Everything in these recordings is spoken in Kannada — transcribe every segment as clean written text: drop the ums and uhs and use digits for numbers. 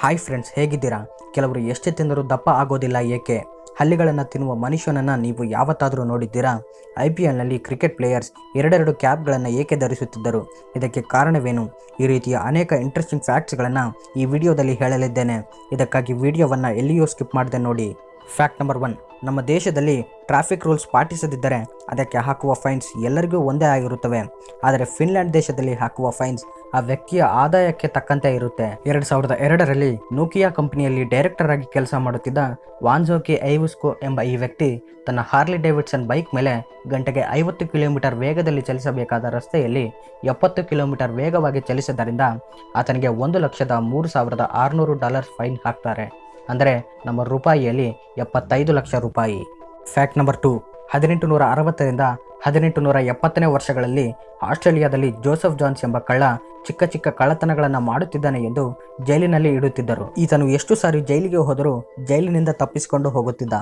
ಹಾಯ್ ಫ್ರೆಂಡ್ಸ್, ಹೇಗಿದ್ದೀರಾ? ಕೆಲವರು ಎಷ್ಟೇ ತಿಂದರೂ ದಪ್ಪ ಆಗೋದಿಲ್ಲ ಏಕೆ? ಹಲ್ಲಿಗಳನ್ನು ತಿನ್ನುವ ಮನುಷ್ಯನನ್ನು ನೀವು ಯಾವತ್ತಾದರೂ ನೋಡಿದ್ದೀರಾ? IPLನಲ್ಲಿ ಕ್ರಿಕೆಟ್ ಪ್ಲೇಯರ್ಸ್ ಎರಡೆರಡು ಕ್ಯಾಪ್ಗಳನ್ನು ಏಕೆ ಧರಿಸುತ್ತಿದ್ದರು? ಇದಕ್ಕೆ ಕಾರಣವೇನು? ಈ ರೀತಿಯ ಅನೇಕ ಇಂಟ್ರೆಸ್ಟಿಂಗ್ ಫ್ಯಾಕ್ಟ್ಸ್ಗಳನ್ನು ಈ ವಿಡಿಯೋದಲ್ಲಿ ಹೇಳಲಿದ್ದೇನೆ. ಇದಕ್ಕಾಗಿ ವಿಡಿಯೋವನ್ನು ಎಲ್ಲಿಯೂ ಸ್ಕಿಪ್ ಮಾಡದೆ ನೋಡಿ. Fact number 1. ನಮ್ಮ ದೇಶದಲ್ಲಿ ಟ್ರಾಫಿಕ್ ರೂಲ್ಸ್ ಪಾಟಿಸದಿದ್ದರೆ ಅದಕ್ಕೆ ಹಾಕುವ ಫೈನ್ಸ್ ಎಲ್ಲರಿಗೂ ಒಂದೇ ಆಗಿರುತ್ತವೆ. ಆದರೆ ಫಿನ್ಲ್ಯಾಂಡ್ ದೇಶದಲ್ಲಿ ಹಾಕುವ ಫೈನ್ಸ್ ಆ ವ್ಯಕ್ತಿಯ ಆದಾಯಕ್ಕೆ ತಕ್ಕಂತೆ ಇರುತ್ತೆ. 2002ರಲ್ಲಿ ನೋಕಿಯಾ ಕಂಪನಿಯಲ್ಲಿ ಡೈರೆಕ್ಟರ್ ಆಗಿ ಕೆಲಸ ಮಾಡುತ್ತಿದ್ದ ವಾನ್ಜೋಕಿ ಐವುಸ್ಕೋ ಎಂಬ ಈ ವ್ಯಕ್ತಿ ತನ್ನ ಹಾರ್ಲಿ ಡೇವಿಡ್ಸನ್ ಬೈಕ್ ಮೇಲೆ ಗಂಟೆಗೆ 50 ಕಿಲೋಮೀಟರ್ ವೇಗದಲ್ಲಿ ಚಲಿಸಬೇಕಾದ ರಸ್ತೆಯಲ್ಲಿ 70 ಕಿಲೋಮೀಟರ್ ವೇಗವಾಗಿ ಚಲಿಸಿದ್ದರಿಂದ ಆತನಿಗೆ $1,03,600 ಫೈನ್ ಹಾಕ್ತಾರೆ. ಅಂದರೆ ನಮ್ಮ ರೂಪಾಯಿಯಲ್ಲಿ 75 ಲಕ್ಷ ರೂಪಾಯಿ. Fact number 2. 1860ರಿಂದ 1870ನೇ ವರ್ಷಗಳಲ್ಲಿ ಆಸ್ಟ್ರೇಲಿಯಾದಲ್ಲಿ ಜೋಸೆಫ್ ಜಾನ್ಸ್ ಎಂಬ ಕಳ್ಳ ಚಿಕ್ಕ ಚಿಕ್ಕ ಕಳ್ಳತನಗಳನ್ನು ಮಾಡುತ್ತಿದ್ದಾನೆ ಎಂದು ಜೈಲಿನಲ್ಲಿ ಇಡುತ್ತಿದ್ದರು. ಈತನು ಎಷ್ಟು ಸಾರಿ ಜೈಲಿಗೆ ಹೋದರೂ ಜೈಲಿನಿಂದ ತಪ್ಪಿಸಿಕೊಂಡು ಹೋಗುತ್ತಿದ್ದ.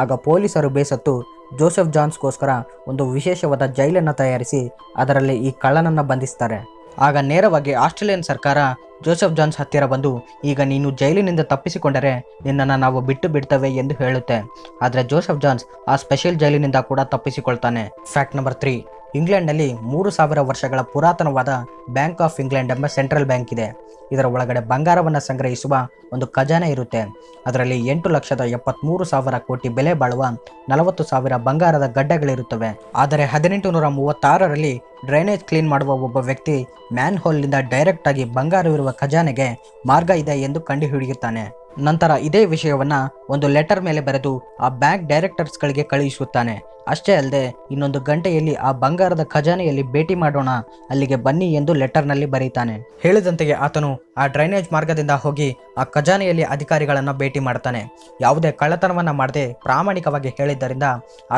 ಆಗ ಪೊಲೀಸರು ಬೇಸತ್ತು ಜೋಸೆಫ್ ಜಾನ್ಸ್ಗೋಸ್ಕರ ಒಂದು ವಿಶೇಷವಾದ ಜೈಲನ್ನು ತಯಾರಿಸಿ ಅದರಲ್ಲಿ ಈ ಕಳ್ಳನನ್ನು ಬಂಧಿಸ್ತಾರೆ. ಆಗ ನೇರವಾಗಿ ಆಸ್ಟ್ರೇಲಿಯನ್ ಸರ್ಕಾರ ಜೋಸೆಫ್ ಜಾನ್ಸ್ ಹತ್ತಿರ ಬಂದು, ಈಗ ನೀನು ಜೈಲಿನಿಂದ ತಪ್ಪಿಸಿಕೊಂಡರೆ ನಿನ್ನನ್ನು ನಾವು ಬಿಟ್ಟು ಬಿಡ್ತೇವೆ ಎಂದು ಹೇಳುತ್ತೆ. ಆದರೆ ಜೋಸೆಫ್ ಜಾನ್ಸ್ ಆ ಸ್ಪೆಷಲ್ ಜೈಲಿನಿಂದ ಕೂಡ ತಪ್ಪಿಸಿಕೊಳ್ತಾನೆ. Fact number 3. ಇಂಗ್ಲೆಂಡ್ನಲ್ಲಿ 3000 ವರ್ಷಗಳ ಪುರಾತನವಾದ ಬ್ಯಾಂಕ್ ಆಫ್ ಇಂಗ್ಲೆಂಡ್ ಎಂಬ ಸೆಂಟ್ರಲ್ ಬ್ಯಾಂಕ್ ಇದೆ. ಇದರ ಒಳಗಡೆ ಬಂಗಾರವನ್ನು ಸಂಗ್ರಹಿಸುವ ಒಂದು ಖಜಾನೆ ಇರುತ್ತೆ. ಅದರಲ್ಲಿ 8,73,000 ಕೋಟಿ ಬೆಲೆ ಬಾಳುವ 40,000 ಬಂಗಾರದ ಗಡ್ಡೆಗಳಿರುತ್ತವೆ. ಆದರೆ 1836ರಲ್ಲಿ ಡ್ರೈನೇಜ್ ಕ್ಲೀನ್ ಮಾಡುವ ಒಬ್ಬ ವ್ಯಕ್ತಿ ಮ್ಯಾನ್ ಹೋಲ್ನಿಂದ ಡೈರೆಕ್ಟ್ ಆಗಿ ಬಂಗಾರವಿರುವ ಖಜಾನೆಗೆ ಮಾರ್ಗ ಇದೆ ಎಂದು ಕಂಡುಹಿಡಿಯುತ್ತಾನೆ. ನಂತರ ಇದೇ ವಿಷಯವನ್ನ ಒಂದು ಲೆಟರ್ ಮೇಲೆ ಬರೆದು ಆ ಬ್ಯಾಂಕ್ ಡೈರೆಕ್ಟರ್ಸ್ಗಳಿಗೆ ಕಳುಹಿಸುತ್ತಾನೆ. ಅಷ್ಟೇ ಅಲ್ಲದೆ ಇನ್ನೊಂದು ಗಂಟೆಯಲ್ಲಿ ಆ ಬಂಗಾರದ ಖಜಾನೆಯಲ್ಲಿ ಭೇಟಿ ಮಾಡೋಣ, ಅಲ್ಲಿಗೆ ಬನ್ನಿ ಎಂದು ಲೆಟರ್ನಲ್ಲಿ ಬರೀತಾನೆ. ಹೇಳಿದಂತೆಯೇ ಆತನು ಆ ಡ್ರೈನೇಜ್ ಮಾರ್ಗದಿಂದ ಹೋಗಿ ಆ ಖಜಾನೆಯಲ್ಲಿ ಅಧಿಕಾರಿಗಳನ್ನು ಭೇಟಿ ಮಾಡ್ತಾನೆ. ಯಾವುದೇ ಕಳ್ಳತನವನ್ನ ಮಾಡದೆ ಪ್ರಾಮಾಣಿಕವಾಗಿ ಹೇಳಿದ್ದರಿಂದ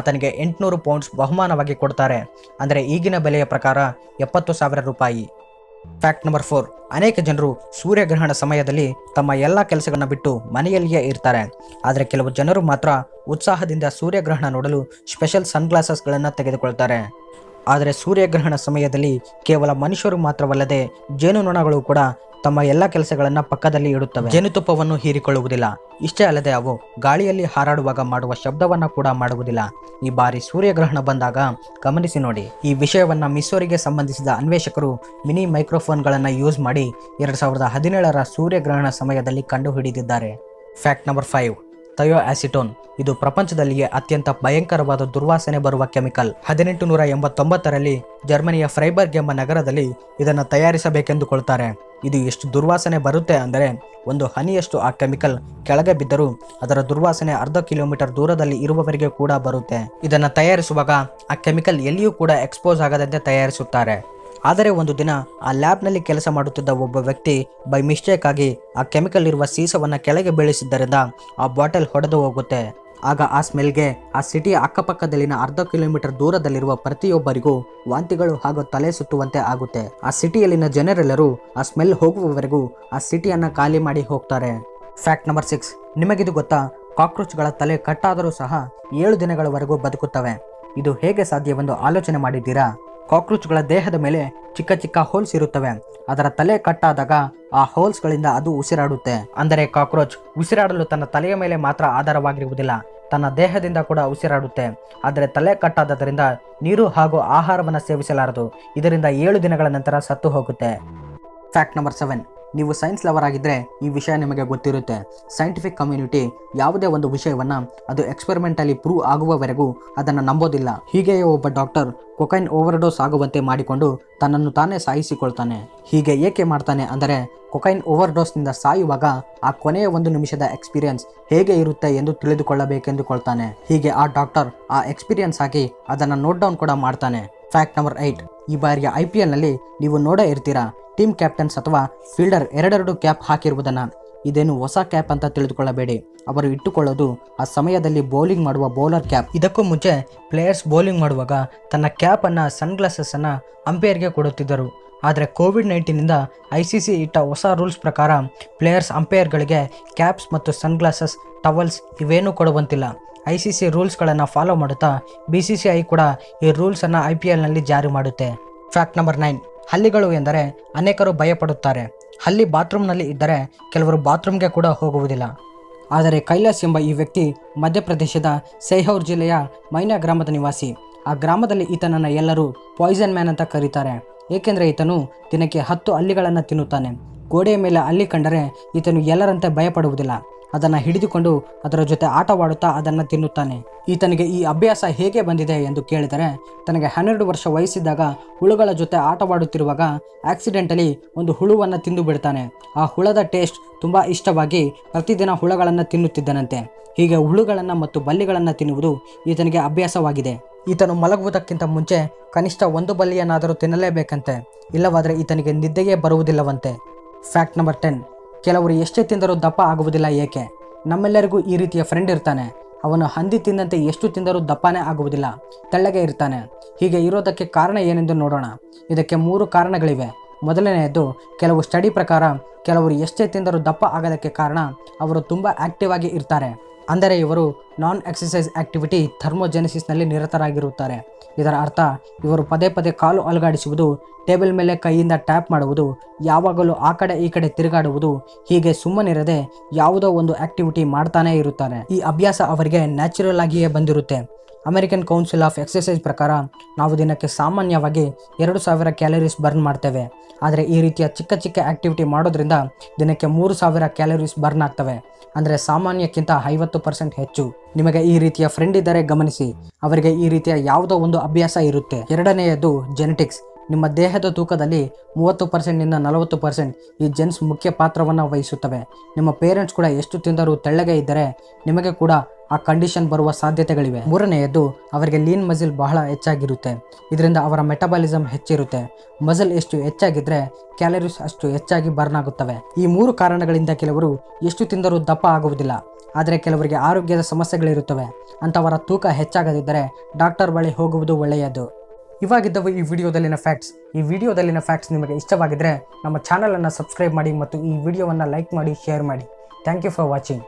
ಆತನಿಗೆ 800 ಪೌಂಡ್ಸ್ ಬಹುಮಾನವಾಗಿ ಕೊಡ್ತಾರೆ. ಅಂದರೆ ಈಗಿನ ಬೆಲೆಯ ಪ್ರಕಾರ 70,000 ರೂಪಾಯಿ. Fact number 4. ಅನೇಕ ಜನರು ಸೂರ್ಯಗ್ರಹಣ ಸಮಯದಲ್ಲಿ ತಮ್ಮ ಎಲ್ಲ ಕೆಲಸಗಳನ್ನು ಬಿಟ್ಟು ಮನೆಯಲ್ಲಿಯೇ ಇರ್ತಾರೆ. ಆದರೆ ಕೆಲವು ಜನರು ಮಾತ್ರ ಉತ್ಸಾಹದಿಂದ ಸೂರ್ಯಗ್ರಹಣ ನೋಡಲು ಸ್ಪೆಷಲ್ ಸನ್ಗ್ಲಾಸಸ್ಗಳನ್ನು ತೆಗೆದುಕೊಳ್ತಾರೆ. ಆದರೆ ಸೂರ್ಯಗ್ರಹಣ ಸಮಯದಲ್ಲಿ ಕೇವಲ ಮನುಷ್ಯರು ಮಾತ್ರವಲ್ಲದೆ ಜೇನುನೊಣಗಳು ಕೂಡ ತಮ್ಮ ಎಲ್ಲ ಕೆಲಸಗಳನ್ನು ಪಕ್ಕದಲ್ಲಿ ಇಡುತ್ತವೆ. ಜೇನುತುಪ್ಪವನ್ನು ಹೀರಿಕೊಳ್ಳುವುದಿಲ್ಲ. ಇಷ್ಟೇ ಅಲ್ಲದೆ ಅವು ಗಾಳಿಯಲ್ಲಿ ಹಾರಾಡುವಾಗ ಮಾಡುವ ಶಬ್ದವನ್ನು ಕೂಡ ಮಾಡುವುದಿಲ್ಲ. ಈ ಬಾರಿ ಸೂರ್ಯಗ್ರಹಣ ಬಂದಾಗ ಗಮನಿಸಿ ನೋಡಿ. ಈ ವಿಷಯವನ್ನ ಮಿಸ್ಸೋರಿಗೆ ಸಂಬಂಧಿಸಿದ ಅನ್ವೇಷಕರು ಮಿನಿ ಮೈಕ್ರೋಫೋನ್ಗಳನ್ನು ಯೂಸ್ ಮಾಡಿ 2017ರ ಸೂರ್ಯಗ್ರಹಣ ಸಮಯದಲ್ಲಿ ಕಂಡುಹಿಡಿದಿದ್ದಾರೆ. Fact number 5. ಥಯೋಆಸಿಟೋನ್. ಇದು ಪ್ರಪಂಚದಲ್ಲಿಯೇ ಅತ್ಯಂತ ಭಯಂಕರವಾದ ದುರ್ವಾಸನೆ ಬರುವ ಕೆಮಿಕಲ್. 1889ರಲ್ಲಿ ಜರ್ಮನಿಯ ಫ್ರೈಬರ್ಗ್ ಎಂಬ ನಗರದಲ್ಲಿ ಇದನ್ನು ತಯಾರಿಸಬೇಕೆಂದುಕೊಳ್ತಾರೆ. ಇದು ಎಷ್ಟು ದುರ್ವಾಸನೆ ಬರುತ್ತೆ ಅಂದರೆ ಒಂದು ಹನಿಯಷ್ಟು ಆ ಕೆಮಿಕಲ್ ಕೆಳಗೆ ಬಿದ್ದರೂ ಅದರ ದುರ್ವಾಸನೆ ಅರ್ಧ ಕಿಲೋಮೀಟರ್ ದೂರದಲ್ಲಿ ಇರುವವರೆಗೆ ಕೂಡ ಬರುತ್ತೆ. ಇದನ್ನು ತಯಾರಿಸುವಾಗ ಆ ಕೆಮಿಕಲ್ ಎಲ್ಲಿಯೂ ಕೂಡ ಎಕ್ಸ್ಪೋಸ್ ಆಗದಂತೆ ತಯಾರಿಸುತ್ತಾರೆ. ಆದರೆ ಒಂದು ದಿನ ಆ ಲ್ಯಾಬ್ನಲ್ಲಿ ಕೆಲಸ ಮಾಡುತ್ತಿದ್ದ ಒಬ್ಬ ವ್ಯಕ್ತಿ ಬೈ ಮಿಸ್ಟೇಕ್ ಆಗಿ ಆ ಕೆಮಿಕಲ್ ಇರುವ ಸೀಸವನ್ನು ಕೆಳಗೆ ಬೀಳಿಸಿದ್ದರಿಂದ ಆ ಬಾಟಲ್ ಹೊಡೆದು ಹೋಗುತ್ತೆ. ಆಗ ಆ ಸ್ಮೆಲ್ಗೆ ಆ ಸಿಟಿಯ ಅಕ್ಕಪಕ್ಕದಲ್ಲಿನ ಅರ್ಧ ಕಿಲೋಮೀಟರ್ ದೂರದಲ್ಲಿರುವ ಪ್ರತಿಯೊಬ್ಬರಿಗೂ ವಾಂತಿಗಳು ಹಾಗೂ ತಲೆ ಸುತ್ತುವಂತೆ ಆಗುತ್ತೆ. ಆ ಸಿಟಿಯಲ್ಲಿನ ಜನರೆಲ್ಲರೂ ಆ ಸ್ಮೆಲ್ ಹೋಗುವವರೆಗೂ ಆ ಸಿಟಿಯನ್ನು ಖಾಲಿ ಮಾಡಿ ಹೋಗ್ತಾರೆ. Fact number 6. ನಿಮಗಿದು ಗೊತ್ತಾ? ಕಾಕ್ರೋಚ್ಗಳ ತಲೆ ಕಟ್ಟಾದರೂ ಸಹ 7 ದಿನಗಳವರೆಗೂ ಬದುಕುತ್ತವೆ. ಇದು ಹೇಗೆ ಸಾಧ್ಯವೆಂದು ಆಲೋಚನೆ ಮಾಡಿದ್ದೀರಾ? ಕಾಕ್ರೋಚ್ಗಳ ದೇಹದ ಮೇಲೆ ಚಿಕ್ಕ ಚಿಕ್ಕ ಹೋಲ್ಸ್ ಇರುತ್ತವೆ. ಅದರ ತಲೆ ಕಟ್ಟಾದಾಗ ಆ ಹೋಲ್ಸ್ಗಳಿಂದ ಅದು ಉಸಿರಾಡುತ್ತೆ. ಅಂದರೆ ಕಾಕ್ರೋಚ್ ಉಸಿರಾಡಲು ತನ್ನ ತಲೆಯ ಮೇಲೆ ಮಾತ್ರ ಆಧಾರವಾಗಿರುವುದಿಲ್ಲ, ತನ್ನ ದೇಹದಿಂದ ಕೂಡ ಉಸಿರಾಡುತ್ತೆ. ಆದರೆ ತಲೆ ಕಟ್ಟಾದ್ದರಿಂದ ನೀರು ಹಾಗೂ ಆಹಾರವನ್ನು ಸೇವಿಸಲಾರದು. ಇದರಿಂದ 7 ದಿನಗಳ ನಂತರ ಸತ್ತು ಹೋಗುತ್ತೆ. Fact number 7. ನೀವು ಸೈನ್ಸ್ ಲವರ್ ಆಗಿದ್ದರೆ ಈ ವಿಷಯ ನಿಮಗೆ ಗೊತ್ತಿರುತ್ತೆ. ಸೈಂಟಿಫಿಕ್ ಕಮ್ಯುನಿಟಿ ಯಾವುದೇ ಒಂದು ವಿಷಯವನ್ನು ಅದು ಎಕ್ಸ್ಪೆರಿಮೆಂಟಲಿ ಪ್ರೂವ್ ಆಗುವವರೆಗೂ ಅದನ್ನು ನಂಬೋದಿಲ್ಲ. ಹೀಗೆಯೇ ಒಬ್ಬ ಡಾಕ್ಟರ್ ಕೊಕೈನ್ ಓವರ್ಡೋಸ್ ಆಗುವಂತೆ ಮಾಡಿಕೊಂಡು ತನ್ನನ್ನು ತಾನೇ ಸಾಯಿಸಿಕೊಳ್ತಾನೆ. ಹೀಗೆ ಏಕೆ ಮಾಡ್ತಾನೆ ಅಂದರೆ ಕೊಕೈನ್ ಓವರ್ಡೋಸ್ನಿಂದ ಸಾಯುವಾಗ ಆ ಕೊನೆಯ 1 ನಿಮಿಷದ ಎಕ್ಸ್ಪೀರಿಯನ್ಸ್ ಹೇಗೆ ಇರುತ್ತೆ ಎಂದು ತಿಳಿದುಕೊಳ್ಳಬೇಕೆಂದುಕೊಳ್ತಾನೆ. ಹೀಗೆ ಆ ಡಾಕ್ಟರ್ ಆ ಎಕ್ಸ್ಪೀರಿಯನ್ಸ್ ಆಗಿ ಅದನ್ನು ನೋಟ್ ಡೌನ್ ಕೂಡ ಮಾಡ್ತಾನೆ. Fact number 8. ಈ ಬಾರಿಯ IPLನಲ್ಲಿ ನೀವು ನೋಡೇ ಇರ್ತೀರಾ, ಟೀಮ್ ಕ್ಯಾಪ್ಟನ್ಸ್ ಅಥವಾ ಫೀಲ್ಡರ್ ಎರಡೆರಡು ಕ್ಯಾಪ್ ಹಾಕಿರುವುದನ್ನು. ಇದೇನು ಹೊಸ ಕ್ಯಾಪ್ ಅಂತ ತಿಳಿದುಕೊಳ್ಳಬೇಡಿ. ಅವರು ಇಟ್ಟುಕೊಳ್ಳೋದು ಆ ಸಮಯದಲ್ಲಿ ಬೌಲಿಂಗ್ ಮಾಡುವ ಬೌಲರ್ ಕ್ಯಾಪ್. ಇದಕ್ಕೂ ಮುಂಚೆ ಪ್ಲೇಯರ್ಸ್ ಬೌಲಿಂಗ್ ಮಾಡುವಾಗ ತನ್ನ ಕ್ಯಾಪನ್ನು ಸನ್ಗ್ಲಾಸಸ್ಸನ್ನು ಅಂಪೈರ್ಗೆ ಕೊಡುತ್ತಿದ್ದರು. ಆದರೆ ಕೋವಿಡ್-19ನಿಂದ ICC ಇಟ್ಟ ಹೊಸ ರೂಲ್ಸ್ ಪ್ರಕಾರ ಪ್ಲೇಯರ್ಸ್ ಅಂಪೈರ್ಗಳಿಗೆ ಕ್ಯಾಪ್ಸ್ ಮತ್ತು ಸನ್ಗ್ಲಾಸಸ್, ಟವಲ್ಸ್ ಇವೇನೂ ಕೊಡುವಂತಿಲ್ಲ. ICC ರೂಲ್ಸ್ಗಳನ್ನು ಫಾಲೋ ಮಾಡುತ್ತಾ BCCI ಕೂಡ ಈ ರೂಲ್ಸನ್ನು IPLನಲ್ಲಿ ಜಾರಿ ಮಾಡುತ್ತೆ. Fact number 9. ಹಲ್ಲಿಗಳು ಎಂದರೆ ಅನೇಕರು ಭಯಪಡುತ್ತಾರೆ. ಅಲ್ಲಿ ಬಾತ್ರೂಮ್ನಲ್ಲಿ ಇದ್ದರೆ ಕೆಲವರು ಬಾತ್ರೂಮ್ಗೆ ಕೂಡ ಹೋಗುವುದಿಲ್ಲ. ಆದರೆ ಕೈಲಾಸ್ ಎಂಬ ಈ ವ್ಯಕ್ತಿ ಮಧ್ಯಪ್ರದೇಶದ ಸೈಹೌರ್ ಜಿಲ್ಲೆಯ ಮೈನಾ ಗ್ರಾಮದ ನಿವಾಸಿ. ಆ ಗ್ರಾಮದಲ್ಲಿ ಈತನನ್ನು ಎಲ್ಲರೂ ಪಾಯ್ಸನ್ ಮ್ಯಾನ್ ಅಂತ ಕರೀತಾರೆ. ಏಕೆಂದರೆ ಈತನು ದಿನಕ್ಕೆ 10 ಹಲ್ಲಿಗಳನ್ನು ತಿನ್ನುತ್ತಾನೆ. ಗೋಡೆಯ ಮೇಲೆ ಹಲ್ಲಿ ಕಂಡರೆ ಈತನು ಎಲ್ಲರಂತೆ ಭಯಪಡುವುದಿಲ್ಲ. ಅದನ್ನು ಹಿಡಿದುಕೊಂಡು ಅದರ ಜೊತೆ ಆಟವಾಡುತ್ತಾ ಅದನ್ನು ತಿನ್ನುತ್ತಾನೆ. ಈತನಿಗೆ ಈ ಅಭ್ಯಾಸ ಹೇಗೆ ಬಂದಿದೆ ಎಂದು ಕೇಳಿದರೆ, ತನಗೆ 12 ವರ್ಷ ವಯಸ್ಸಿದ್ದಾಗ ಹುಳುಗಳ ಜೊತೆ ಆಟವಾಡುತ್ತಿರುವಾಗ ಆಕ್ಸಿಡೆಂಟಲಿ ಒಂದು ಹುಳುವನ್ನು ತಿಂದು ಬಿಡ್ತಾನೆ. ಆ ಹುಳದ ಟೇಸ್ಟ್ ತುಂಬ ಇಷ್ಟವಾಗಿ ಪ್ರತಿದಿನ ಹುಳುಗಳನ್ನು ತಿನ್ನುತ್ತಿದ್ದನಂತೆ. ಹೀಗೆ ಹುಳುಗಳನ್ನು ಮತ್ತು ಬಲ್ಲಿಗಳನ್ನು ತಿನ್ನುವುದು ಈತನಿಗೆ ಅಭ್ಯಾಸವಾಗಿದೆ. ಈತನು ಮಲಗುವುದಕ್ಕಿಂತ ಮುಂಚೆ ಕನಿಷ್ಠ 1 ಬಲ್ಲಿಯನ್ನಾದರೂ ತಿನ್ನಲೇಬೇಕಂತೆ, ಇಲ್ಲವಾದರೆ ಈತನಿಗೆ ನಿದ್ದೆಯೇ ಬರುವುದಿಲ್ಲವಂತೆ. Fact number 10. ಕೆಲವರು ಎಷ್ಟೇ ತಿಂದರೂ ದಪ್ಪ ಆಗುವುದಿಲ್ಲ ಏಕೆ? ನಮ್ಮೆಲ್ಲರಿಗೂ ಈ ರೀತಿಯ ಫ್ರೆಂಡ್ ಇರ್ತಾನೆ. ಅವನು ಹಂದಿ ತಿಂದಂತೆ ಎಷ್ಟು ತಿಂದರೂ ದಪ್ಪನೇ ಆಗುವುದಿಲ್ಲ, ತೆಳ್ಳಗೆ ಇರ್ತಾನೆ. ಹೀಗೆ ಇರೋದಕ್ಕೆ ಕಾರಣ ಏನೆಂದು ನೋಡೋಣ. ಇದಕ್ಕೆ 3 ಕಾರಣಗಳಿವೆ. ಮೊದಲನೆಯದು, ಕೆಲವು ಸ್ಟಡಿ ಪ್ರಕಾರ ಕೆಲವರು ಎಷ್ಟೇ ತಿಂದರೂ ದಪ್ಪ ಆಗೋದಕ್ಕೆ ಕಾರಣ ಅವರು ತುಂಬ ಆಕ್ಟಿವ್ ಆಗಿ ಇರ್ತಾರೆ. ಅಂದರೆ ಇವರು ನಾನ್ ಎಕ್ಸಸೈಸ್ ಆಕ್ಟಿವಿಟಿ ಥರ್ಮೋಜೆನೆಸಿಸ್ನಲ್ಲಿ ನಿರತರಾಗಿರುತ್ತಾರೆ. ಇದರ ಅರ್ಥ ಇವರು ಪದೇ ಪದೇ ಕಾಲು ಅಲುಗಾಡಿಸುವುದು, ಟೇಬಲ್ ಮೇಲೆ ಕೈಯಿಂದ ಟ್ಯಾಪ್ ಮಾಡುವುದು, ಯಾವಾಗಲೂ ಆ ಕಡೆ ಈ ಕಡೆ ತಿರುಗಾಡುವುದು, ಹೀಗೆ ಸುಮ್ಮನಿರದೆ ಯಾವುದೋ ಒಂದು ಆಕ್ಟಿವಿಟಿ ಮಾಡ್ತಾನೇ ಇರುತ್ತಾರೆ. ಈ ಅಭ್ಯಾಸ ಅವರಿಗೆ ನ್ಯಾಚುರಲ್ ಆಗಿಯೇ ಬಂದಿರುತ್ತೆ. ಅಮೆರಿಕನ್ ಕೌನ್ಸಿಲ್ ಆಫ್ ಎಕ್ಸಸೈಸ್ ಪ್ರಕಾರ ನಾವು ದಿನಕ್ಕೆ ಸಾಮಾನ್ಯವಾಗಿ 2000 ಕ್ಯಾಲರೀಸ್ ಬರ್ನ್ ಮಾಡ್ತೇವೆ. ಆದರೆ ಈ ರೀತಿಯ ಚಿಕ್ಕ ಚಿಕ್ಕ ಆಕ್ಟಿವಿಟಿ ಮಾಡೋದ್ರಿಂದ ದಿನಕ್ಕೆ 3000 ಕ್ಯಾಲರೀಸ್ ಬರ್ನ್ ಆಗ್ತವೆ. ಅಂದರೆ ಸಾಮಾನ್ಯಕ್ಕಿಂತ 50% ಹೆಚ್ಚು. ನಿಮಗೆ ಈ ರೀತಿಯ ಫ್ರೆಂಡ್ ಇದ್ದರೆ ಗಮನಿಸಿ, ಅವರಿಗೆ ಈ ರೀತಿಯ ಯಾವುದೋ ಒಂದು ಅಭ್ಯಾಸ ಇರುತ್ತೆ. ಎರಡನೆಯದು ಜೆನೆಟಿಕ್ಸ್. ನಿಮ್ಮ ದೇಹದ ತೂಕದಲ್ಲಿ 30%ನಿಂದ 40% ಈ ಜೆನ್ಸ್ ಮುಖ್ಯ ಪಾತ್ರವನ್ನು ವಹಿಸುತ್ತವೆ. ನಿಮ್ಮ ಪೇರೆಂಟ್ಸ್ ಕೂಡ ಎಷ್ಟು ತಿಂದರೂ ತೆಳ್ಳಗೆ ಇದ್ದರೆ ನಿಮಗೆ ಕೂಡ ಆ ಕಂಡೀಷನ್ ಬರುವ ಸಾಧ್ಯತೆಗಳಿವೆ. ಮೂರನೆಯದು, ಅವರಿಗೆ ಲೀನ್ ಮಸಿಲ್ ಬಹಳ ಹೆಚ್ಚಾಗಿರುತ್ತೆ. ಇದರಿಂದ ಅವರ ಮೆಟಬಾಲಿಸಮ್ ಹೆಚ್ಚಿರುತ್ತೆ. ಮಸಲ್ ಎಷ್ಟು ಹೆಚ್ಚಾಗಿದ್ದರೆ ಕ್ಯಾಲರೀಸ್ ಅಷ್ಟು ಹೆಚ್ಚಾಗಿ ಬರ್ನ್ ಆಗುತ್ತವೆ. ಈ 3 ಕಾರಣಗಳಿಂದ ಕೆಲವರು ಎಷ್ಟು ತಿಂದರೂ ದಪ್ಪ ಆಗುವುದಿಲ್ಲ. ಆದರೆ ಕೆಲವರಿಗೆ ಆರೋಗ್ಯದ ಸಮಸ್ಯೆಗಳಿರುತ್ತವೆ. ಅಂಥವರ ತೂಕ ಹೆಚ್ಚಾಗದಿದ್ದರೆ ಡಾಕ್ಟರ್ ಬಳಿ ಹೋಗುವುದು ಒಳ್ಳೆಯದು. ಇವಾಗಿದ್ದವು ಈ ವಿಡಿಯೋದಲ್ಲಿನ ಫ್ಯಾಕ್ಟ್ಸ್. ಈ ವಿಡಿಯೋದಲ್ಲಿನ ಫ್ಯಾಕ್ಟ್ಸ್ ನಿಮಗೆ ಇಷ್ಟವಾಗಿದ್ದರೆ ನಮ್ಮ ಚಾನಲನ್ನು ಸಬ್ಸ್ಕ್ರೈಬ್ ಮಾಡಿ ಮತ್ತು ಈ ವಿಡಿಯೋವನ್ನು ಲೈಕ್ ಮಾಡಿ, ಶೇರ್ ಮಾಡಿ. Thank you for watching.